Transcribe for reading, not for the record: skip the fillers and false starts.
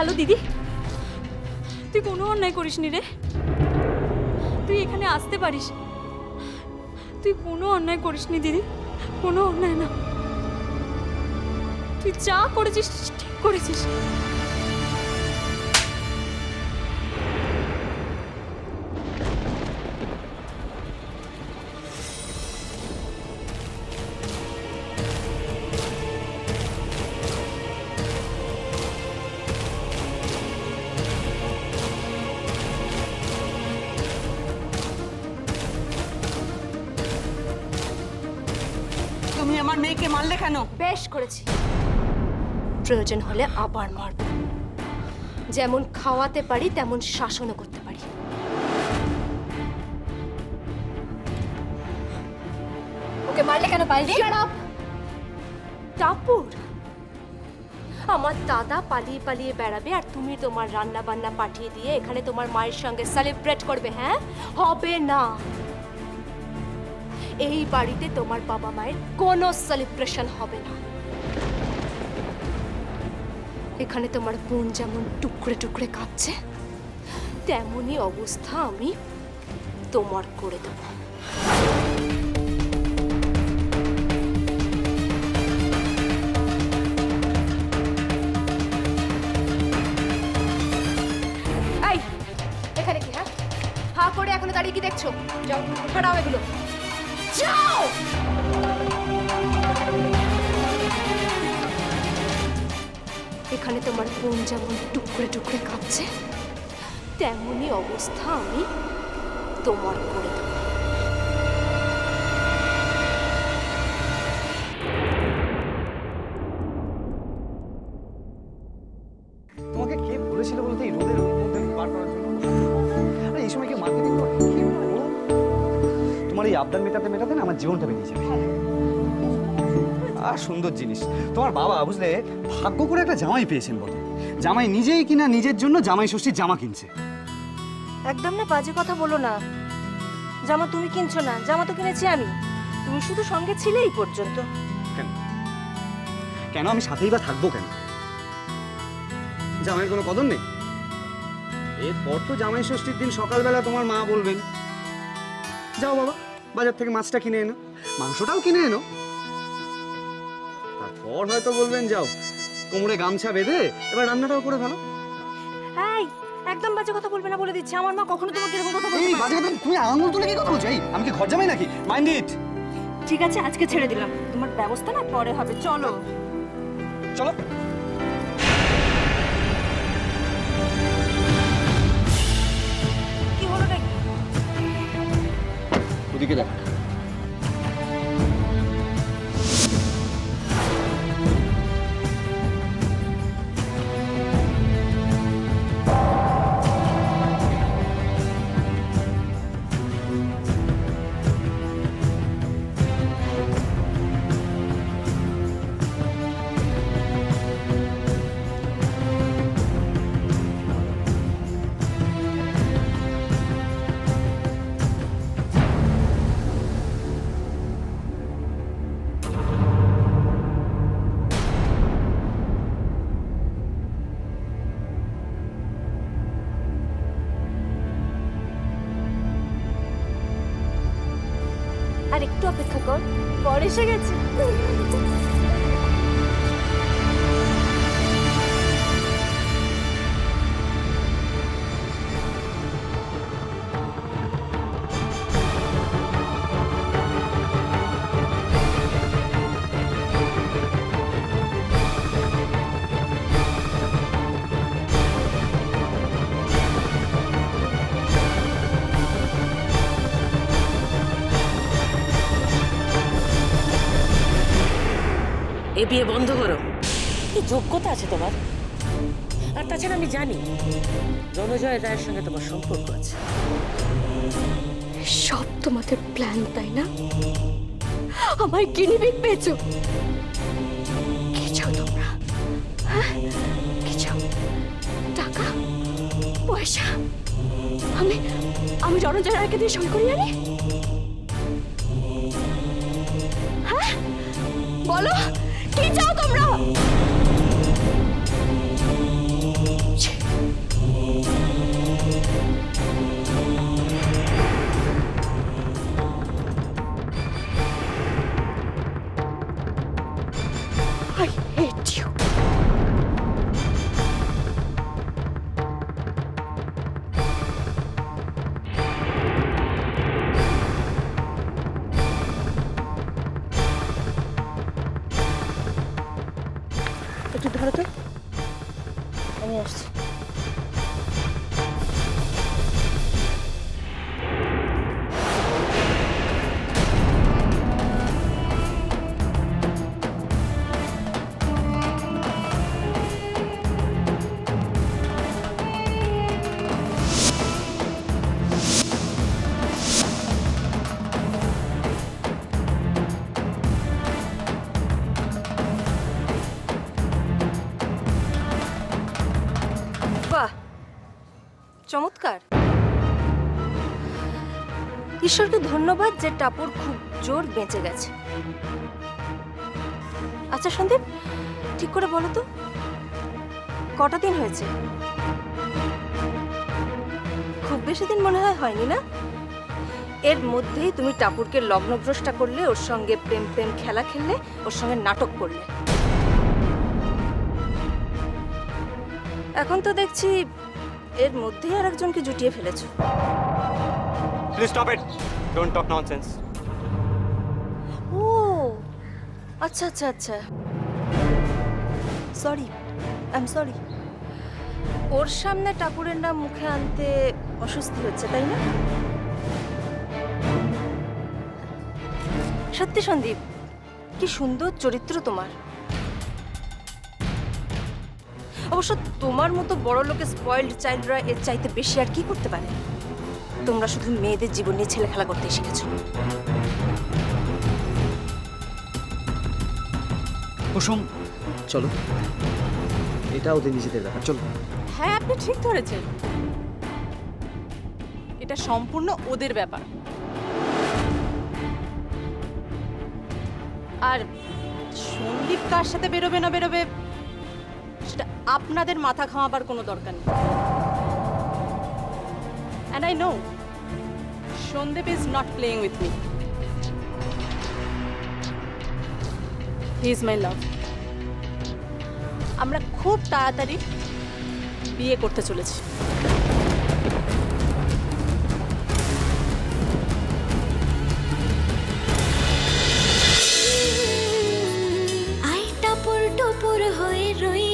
Hello দিদি, তুই কোনো অন্যায় করিসনি রে। তুই এখানে আসতে পারিস, তুই কোনো অন্যায় করিসনি দিদি, কোনো অন্যায় না। তুই যা করেছিস ঠিক করেছিস। তুমি আমার মেয়েকে মারলে কেন? বেশ করেছি, প্রয়োজন হলে আবার মারব। যেমন খাওয়াতে পারি তেমন শাসনও করতে পারি। ওকে মারলে কেন পালিয়ে? টাপুর, আমার দাদা পালিয়ে পালিয়ে বেড়াবে আর তুমি তোমার রান্না বান্না পাঠিয়ে দিয়ে এখানে তোমার মায়ের সঙ্গে সেলিব্রেট করবে? হ্যাঁ, হবে না। এই বাড়িতে তোমার বাবা মায়ের কোনো সেলিব্রেশন হবে না। এখানে তোমার বোন যেমন টুকরে টুকরে কাঁদছে, তেমনই অবস্থা আমি তোমার করে দেব। এই, এখানে কি? হ্যাঁ, হা করে এখনো দাঁড়িয়ে কি দেখছো? যাও, ছাড়াও এগুলো, যাও। এখানে তোমার বোন যেমন টুকরে টুকরে কাঁদছে, তেমনই অবস্থা আমি তোমার করে দেব। তোমাকে কে বলেছিল বলতে এই রোদের মধ্যে পার করার জন্য? আরে এই সময় কি মার্কেটিং করে? কে বলো? তোমার এই আবদার মেটাতে মেটাতে না আমার জীবনটা বেরিয়ে যাবে। আর সুন্দর জিনিস তোমার বাবা, বুঝলে, ভাগ্য করে একটা জামাই পেয়েছেন বলো। জামাই নিজেই কিনা নিজের জন্য জামাই ষষ্ঠীর জামা কিনছে। একদম না বাজে কথা বলো না। জামা তুমি কিনছো না, জামা তো কিনেছি আমি। তুমি শুধু সঙ্গে ছিলে এই পর্যন্ত। কেন কেন আমি সাথেই বা থাকবো কেন? জামাইয়ের কোনো কদর নেই? এরপর তো জামাই ষষ্ঠীর দিন সকালবেলা তোমার মা বলবেন, যাও বাবা বাজার থেকে মাছটা কিনে এনো, মাংসটাও কিনে এনো। তারপর হয়তো বলবেন, যাও কোমরে গামছা বেঁধে এবার রান্নাটাও করে ফেলো। এই, একদম বাজে কথা বলবে না বলে দিচ্ছি। আমার মা কখনো তোমাকে এরকম কথা বলবে এই না। বাজে কথা, তুমি আঙুল তুলে কি কথা বলছো? এই আমি কি ঘর জামাই নাকি? Mind it. ঠিক আছে, আজকে ছেড়ে দিলাম। তোমার ব্যবস্থা না পরে হবে। চলো চলো। কি হলো নাকি? ওদিকে দেখ। আর একটু অপেক্ষা কর, পরে এসে গেছে। এ বিয়ে বন্ধ করো। কি যোগ্যতা আছে তোমার? আর তাছাড়া আমি জানি রণজয় রায়ের সঙ্গে তোমার সম্পর্ক আছে। সব তোমাদের প্ল্যান, তাই না? আমায় গিনিপিগ পেয়েছো। কি চাও তোমরা? হ্যাঁ, কি চাও? টাকা, পয়সা? আমি আমি রণজয় রায়কে দিয়ে সই করিয়ে আনি? হ্যাঁ, বলো কি চাও তোমরা? আমি আসছি। বাহ, চমৎকার। ঈশ্বরকে ধন্যবাদ যে টাপুর খুব জোর বেঁচে গেছে। আচ্ছা সন্দীপ, ঠিক করে বলো তো কটা দিন হয়েছে? খুব বেশি দিন মনে হয় হয়নি না? এর মধ্যেই তুমি টাপুরকে লগ্নভ্রষ্টা করলে, ওর সঙ্গে প্রেম প্রেম খেলা খেললে, ওর সঙ্গে নাটক করলে। এখন তো দেখছি এর মধ্যেই আর একজনকে জুটিয়ে ফেলেছো। Please stop it. Don't talk nonsense. ও আচ্ছা আচ্ছা আচ্ছা, সরি, আই এম সরি। ওর সামনে টাপুরের নাম মুখে আনতে অস্বস্তি হচ্ছে, তাই না? সত্যি সন্দীপ, কি সুন্দর চরিত্র তোমার। অবশ্য তোমার মতো বড় লোকের স্পয়েলড চাইল্ডরা এর চাইতে বেশি আর কি করতে পারে? তোমরা শুধু মেয়েদের জীবন নিয়ে ছেলে খেলা করতে শিখেছো। কুসুম চলো, এটা ওদের নিজেদের ব্যাপার, চলো। হ্যাঁ, আপনি ঠিক ধরেছেন, এটা সম্পূর্ণ ওদের ব্যাপার। আর সন্দীপ কার সাথে বেরোবে না বেরোবে সেটা আপনাদের মাথা ঘামাবার কোনো দরকার নেই। And I know Sandeep is not playing with me, he is my love. আমরা খুব তাড়াতাড়ি বিয়ে করতে চলেছি। আই টাপুর টুপুর হয়ে রই